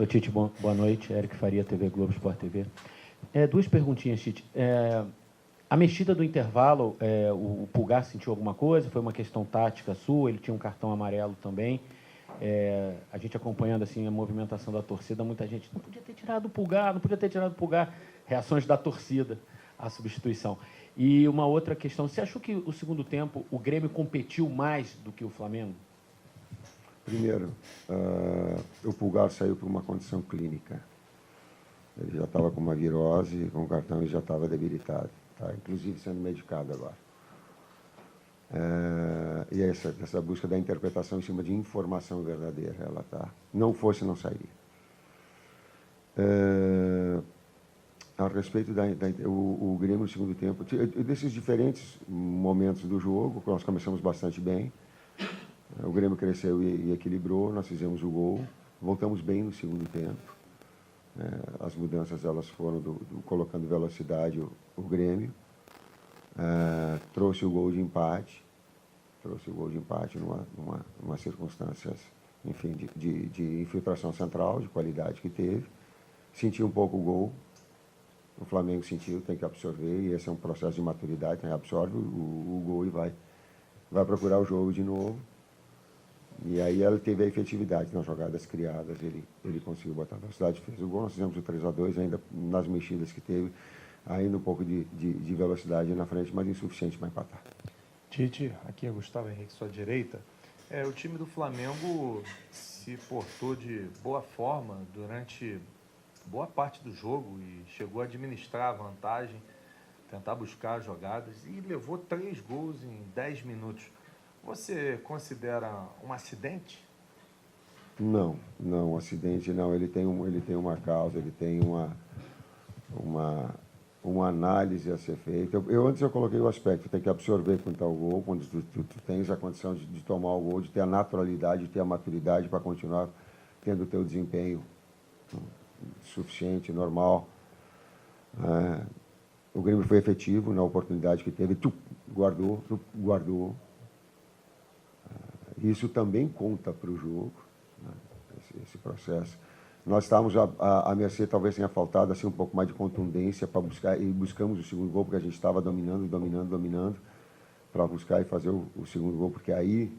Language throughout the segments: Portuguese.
Oi, Tite, boa noite. Eric Faria, TV Globo, Sport TV. Duas perguntinhas, Tite. A mexida do intervalo, o Pulgar sentiu alguma coisa? Foi uma questão tática sua? Ele tinha um cartão amarelo também. A gente acompanhando assim, a movimentação da torcida, muita gente não podia ter tirado o Pulgar, não podia ter tirado o Pulgar. Reações da torcida à substituição. E uma outra questão, você achou que o segundo tempo o Grêmio competiu mais do que o Flamengo? Primeiro, o Pulgar saiu por uma condição clínica. Ele já estava com uma virose, com o cartão e já estava debilitado. Tá? Inclusive sendo medicado agora. E essa busca da interpretação em cima de informação verdadeira, ela tá. Não fosse, não sairia. A respeito o Grêmio no segundo tempo, desses diferentes momentos do jogo, nós começamos bastante bem. O Grêmio cresceu e equilibrou, nós fizemos o gol, voltamos bem no segundo tempo. As mudanças elas foram colocando velocidade o Grêmio. Trouxe o gol de empate numa circunstâncias, enfim, de infiltração central, de qualidade que teve. Sentiu um pouco o gol, o Flamengo sentiu, tem que absorver, e esse é um processo de maturidade, né? Absorve o gol e vai procurar o jogo de novo. E aí ela teve a efetividade nas jogadas criadas, ele conseguiu botar a velocidade, fez o gol, nós fizemos o 3-2, ainda nas mexidas que teve, ainda um pouco de velocidade na frente, mas insuficiente para empatar. Tite, aqui é Gustavo Henrique, sua direita. O time do Flamengo se portou de boa forma durante boa parte do jogo e chegou a administrar a vantagem, tentar buscar jogadas e levou 3 gols em 10 minutos. Você considera um acidente? Não, acidente não. Ele tem uma causa, ele tem uma análise a ser feita. Antes eu coloquei o aspecto, tem que absorver quanto ao gol, quando tu tens a condição de tomar o gol, de ter a naturalidade, de ter a maturidade para continuar tendo o teu desempenho suficiente, normal. O Grêmio foi efetivo na oportunidade que teve, guardou. Isso também conta para o jogo, né? Esse processo. Nós estávamos à mercê, talvez tenha faltado assim, um pouco mais de contundência para buscar, e buscamos o segundo gol, porque a gente estava dominando, para buscar e fazer o segundo gol, porque aí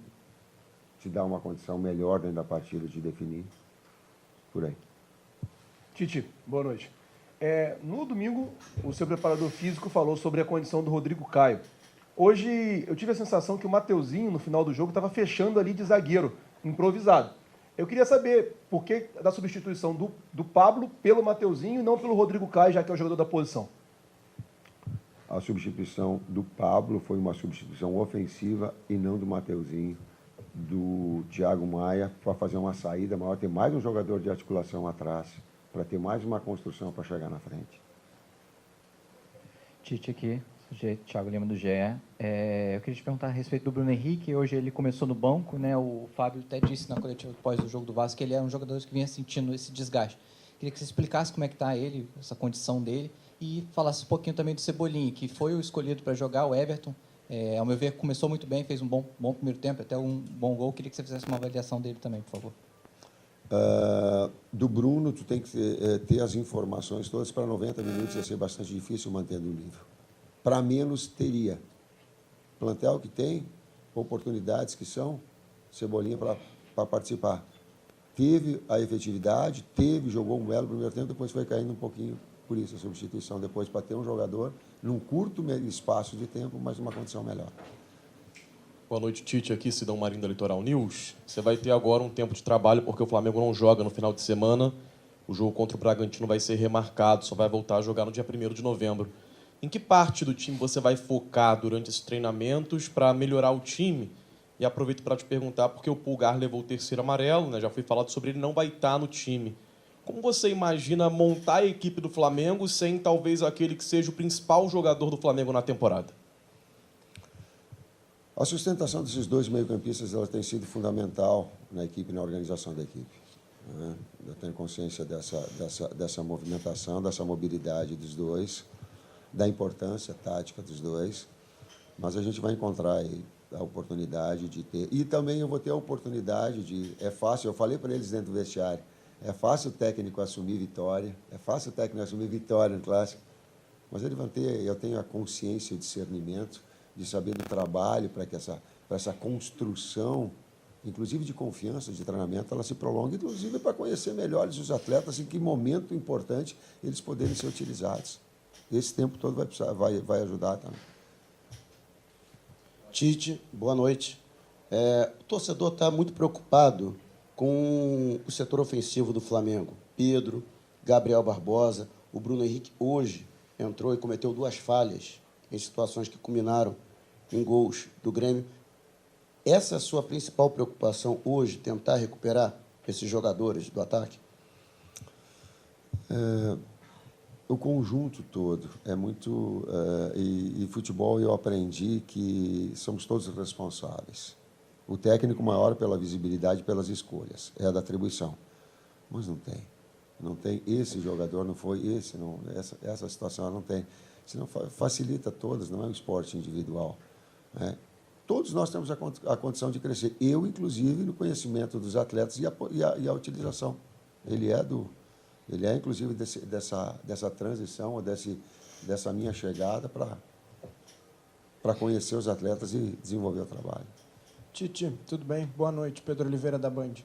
te dá uma condição melhor dentro da partida de definir, por aí. Tite, boa noite. No domingo, o seu preparador físico falou sobre a condição do Rodrigo Caio. Hoje, eu tive a sensação que o Mateuzinho, no final do jogo, estava fechando ali de zagueiro, improvisado. Eu queria saber por que da substituição do Pablo pelo Mateuzinho e não pelo Rodrigo Caio, já que é o jogador da posição. A substituição do Pablo foi uma substituição ofensiva e não do Mateuzinho, do Thiago Maia, para fazer uma saída maior, ter mais um jogador de articulação atrás, para ter mais uma construção para chegar na frente. Tite aqui, Thiago Lima do GE. Eu queria te perguntar a respeito do Bruno Henrique. Hoje ele começou no banco, né? O Fábio até disse na coletiva após o jogo do Vasco que ele é um jogador que vinha sentindo esse desgaste. Queria que você explicasse como é que está ele, essa condição dele, e falasse um pouquinho também do Cebolinha, que foi o escolhido para jogar, o Everton. Ao meu ver, começou muito bem, fez um bom primeiro tempo, até um bom gol. Queria que você fizesse uma avaliação dele também, por favor. Do Bruno, tu tem que ter as informações todas. Para 90 minutos ia ser bastante difícil mantendo o nível. Para menos, teria. Plantel que tem, oportunidades que são, Cebolinha para participar. Teve a efetividade, jogou um belo primeiro tempo, depois foi caindo um pouquinho, por isso a substituição depois, para ter um jogador num curto espaço de tempo, mas numa condição melhor. Boa noite, Tite. Aqui, Sidão Marinho da Litoral News. Você vai ter agora um tempo de trabalho, porque o Flamengo não joga no final de semana. O jogo contra o Bragantino vai ser remarcado, só vai voltar a jogar no dia 1º de novembro. Em que parte do time você vai focar durante esses treinamentos para melhorar o time? E aproveito para te perguntar, porque o Pulgar levou o 3º amarelo, né? Já foi falado sobre ele, não vai estar no time. Como você imagina montar a equipe do Flamengo sem talvez aquele que seja o principal jogador do Flamengo na temporada? A sustentação desses dois meio-campistas ela tem sido fundamental na equipe, na organização da equipe. Né? Eu tenho consciência dessa movimentação, dessa mobilidade dos dois, da importância tática dos dois, mas a gente vai encontrar aí a oportunidade de ter. E também eu vou ter a oportunidade de... É fácil, eu falei para eles dentro do vestiário, É fácil o técnico assumir vitória, no Clássico, mas eu tenho a consciência e o discernimento de saber do trabalho para que essa construção, inclusive de confiança, de treinamento, ela se prolongue, inclusive para conhecer melhor os atletas, em que momento importante eles poderem ser utilizados. Esse tempo todo vai ajudar também. Tite, boa noite. O torcedor está muito preocupado com o setor ofensivo do Flamengo. Pedro, Gabriel Barbosa, o Bruno Henrique hoje entrou e cometeu 2 falhas em situações que culminaram em gols do Grêmio. Essa é a sua principal preocupação hoje, tentar recuperar esses jogadores do ataque? O conjunto todo é muito... e futebol eu aprendi que somos todos responsáveis. O técnico maior pela visibilidade, pelas escolhas, é a da atribuição. Mas não tem. Não tem esse jogador, não foi esse, não, essa situação não tem. Senão facilita todas, não é um esporte individual. Né? Todos nós temos a condição de crescer. Eu, inclusive, no conhecimento dos atletas e a utilização. Ele é inclusive, dessa transição, ou dessa minha chegada para conhecer os atletas e desenvolver o trabalho. Tite, tudo bem? Boa noite, Pedro Oliveira, da Band.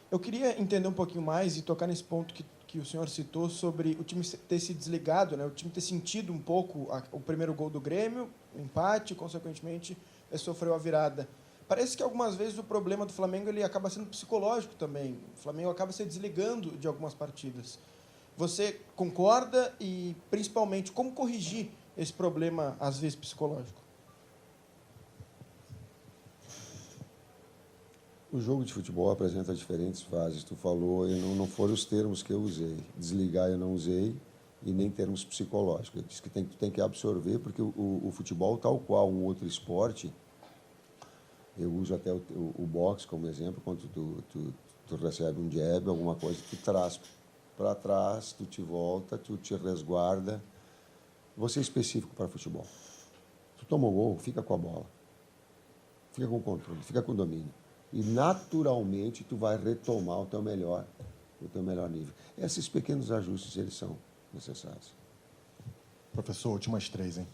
Eu queria entender um pouquinho mais e tocar nesse ponto que o senhor citou sobre o time ter se desligado, né? O time ter sentido um pouco o primeiro gol do Grêmio, o empate, consequentemente, sofreu a virada. Parece que algumas vezes o problema do Flamengo ele acaba sendo psicológico também. O Flamengo acaba se desligando de algumas partidas. Você concorda e, principalmente, como corrigir esse problema, às vezes, psicológico? O jogo de futebol apresenta diferentes fases. Tu falou, não foram os termos que eu usei. Desligar eu não usei, e nem termos psicológicos. Eu disse que tem que absorver, porque o futebol, tal qual um outro esporte, eu uso até o boxe como exemplo, quando tu recebe um jab, alguma coisa, tu traz para trás, tu te volta, tu te resguarda. Você é específico para futebol. Tu toma um gol, fica com a bola. Fica com o controle, fica com o domínio. E, naturalmente, tu vai retomar o teu melhor nível. Esses pequenos ajustes, eles são necessários. Professor, últimas 3, hein?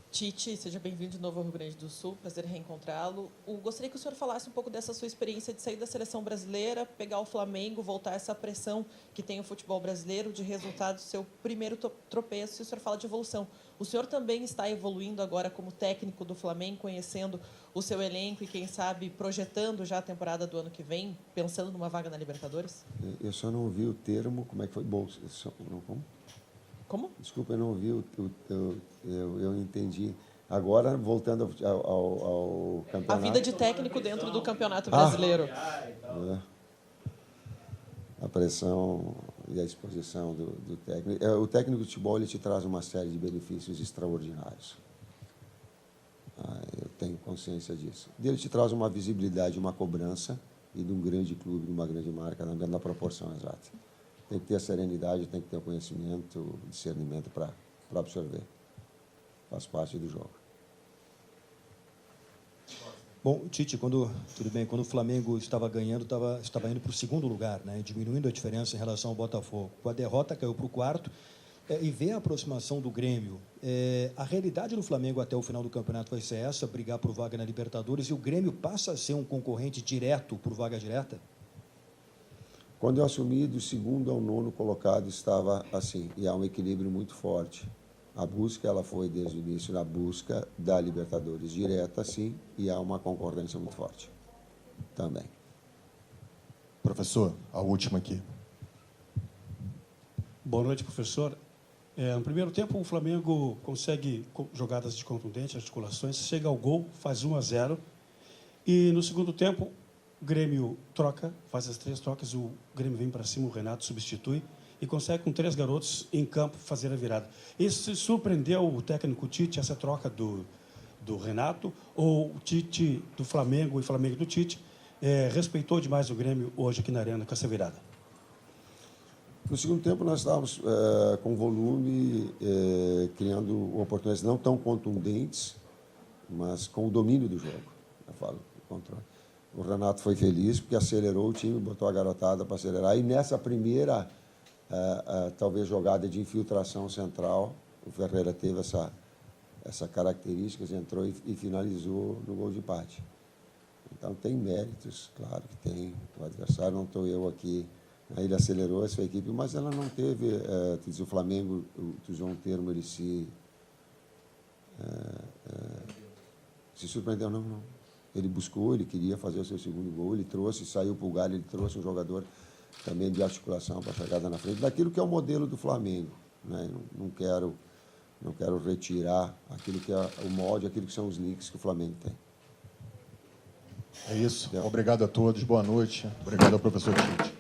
Tite, seja bem-vindo de novo ao Rio Grande do Sul, prazer em reencontrá-lo. Gostaria que o senhor falasse um pouco dessa sua experiência de sair da seleção brasileira, pegar o Flamengo, voltar a essa pressão que tem o futebol brasileiro de resultado do seu primeiro tropeço, e o senhor fala de evolução. O senhor também está evoluindo agora como técnico do Flamengo, conhecendo o seu elenco e, quem sabe, projetando já a temporada do ano que vem, pensando numa vaga na Libertadores? Eu só não vi o termo, como é que foi? Bolsa. Como? Como? Desculpa, eu não vi, eu entendi. Agora, voltando ao campeonato... A vida de técnico dentro do Campeonato Brasileiro. A pressão e a exposição do técnico. O técnico de futebol, ele te traz uma série de benefícios extraordinários. Eu tenho consciência disso. Ele te traz uma visibilidade, uma cobrança, e de um grande clube, de uma grande marca, na proporção exata. Tem que ter a serenidade, tem que ter o conhecimento, o discernimento para absorver. Faz parte do jogo. Bom, Tite, quando o Flamengo estava ganhando, estava indo para o 2º lugar, né, diminuindo a diferença em relação ao Botafogo. Com a derrota, caiu para o 4º, e vê a aproximação do Grêmio. A realidade do Flamengo até o final do campeonato vai ser essa, brigar por vaga na Libertadores, e o Grêmio passa a ser um concorrente direto por vaga direta? Quando eu assumi, do 2º ao 9º colocado, estava assim, e há um equilíbrio muito forte. A busca, ela foi desde o início na busca da Libertadores direta, sim, e há uma concorrência muito forte também. Professor, a última aqui. Boa noite, professor. No primeiro tempo, o Flamengo consegue jogadas de contundente, articulações, chega ao gol, faz 1-0, e no segundo tempo, o Grêmio troca, faz as 3 trocas, o Grêmio vem para cima, o Renato substitui e consegue, com 3 garotos em campo, fazer a virada. Isso surpreendeu o técnico Tite, essa troca do Renato, ou o Tite do Flamengo e Flamengo do Tite respeitou demais o Grêmio hoje aqui na Arena com essa virada? No segundo tempo, nós estávamos com volume, criando oportunidades não tão contundentes, mas com o domínio do jogo. Eu falo, controle. O Renato foi feliz porque acelerou o time, botou a garotada para acelerar. E nessa primeira, talvez, jogada de infiltração central, o Ferreira teve essa característica, entrou e finalizou no gol de empate. Então, tem méritos, claro que tem. O adversário, não estou eu aqui. Ele acelerou essa equipe, mas ela não teve... o Flamengo, tu usou um termo, ele se surpreendeu, não. Ele buscou, ele queria fazer o seu segundo gol, ele trouxe, saiu para o Galho, ele trouxe um jogador também de articulação para a chegada na frente, daquilo que é o modelo do Flamengo. Né? Não quero retirar aquilo que é o molde, aquilo que são os links que o Flamengo tem. É isso. Obrigado a todos. Boa noite. Obrigado ao professor Tite.